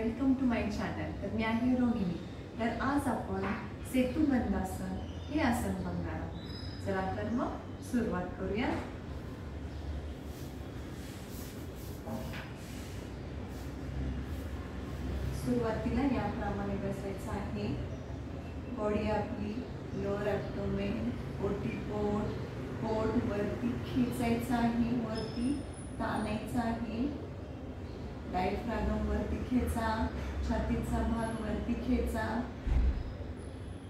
Welcome to my channel. तर मी आहे रोहिणी। तर आज आपण सेतुबंधासन हे आसन बघणार आहोत। चला तर मग सुरुवात करूया। सुरुवातीला याप्रमाणे बसायचं आहे। बॉडी आपली लोअर ॲब्डोमेन, ओटीपोट, पोट वरती खेचायचं आहे, वरती ताणायचं आहे। डायफ्रागम वरती खेचा, छातीचा भाग वरती खेचा,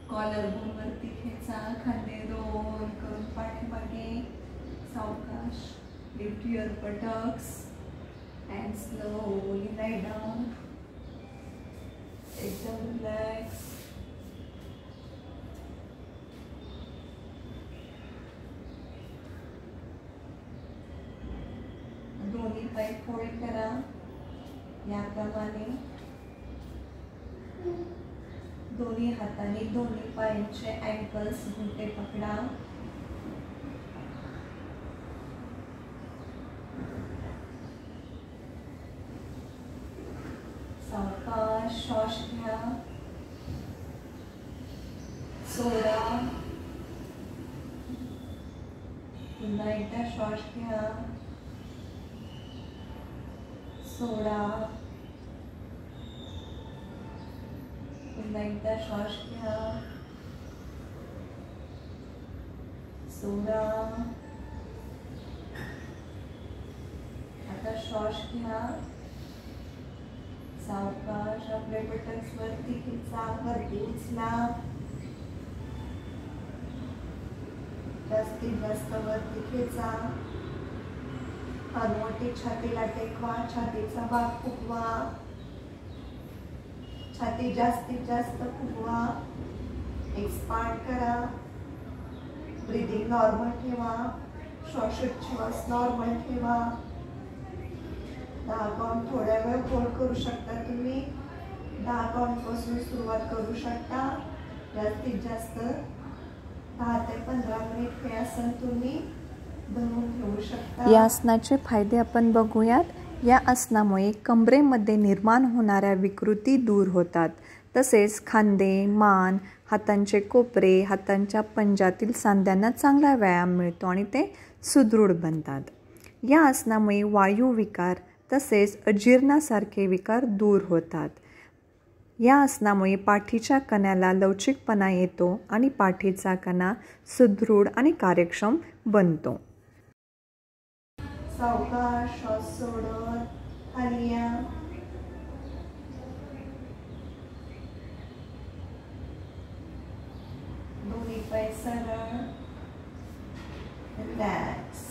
कॉलर बोन वरती खेचा, खांदे रोल करून पाठीमागे सावकाश। Lift your buttocks and slowly lie down. एकदम रिलॅक्स। दोन्ही पाय फोल्ड करा याप्रमाणे। दोन्ही हाताने दोन्ही पायांचे अँकल्स घुटे पकडा। सावकाश श्वास घ्या, सोडा। पुन्हा एकदा श्वास घ्या, सोडा। पुन्हा एकदा श्वास घ्या, सोडा। आता श्वास घ्या, सावकाश आपले बटन्स वरती खेचा, वरती उचला। जास्तीत जास्त वरती खेचा। हनुवटी छातीला टेकवा, छातीचा भाग फुगवा, छाती जास्तीत जास्त फुगवा। एक्सपांड करा। ब्रीदिंग नॉर्मल ठेवा, श्वासोच्छवास नॉर्मल ठेवा। 10 काउंट थोड्या वेळ होल्ड करू शकता तुम्ही। 10 काउंट पासून सुरुवात करू शकता। जास्तीत जास्त 10 ते 15 मिनिट हे आसन तुम्ही धरून ठेवू शकता। या आसनाचे फायदे आपण बघूयात। या आसनामुळे कमरेमध्ये निर्माण होणाऱ्या विकृती दूर होतात। तसेच खांदे, मान, हातांचे कोपरे, हातांच्या पंजातील सांध्यांना चांगला व्यायाम मिळतो आणि ते सुदृढ बनतात। या आसनामुळे वायुविकार तसेच अजीर्णासारखे विकार दूर होतात। या आसनामुळे पाठीच्या कण्याला लवचिकपणा येतो आणि पाठीचा कणा सुदृढ आणि कार्यक्षम बनतो। सावकाश श्वास सोडत खाली या। दोन्ही पाय सरळ, रिलॅक्स।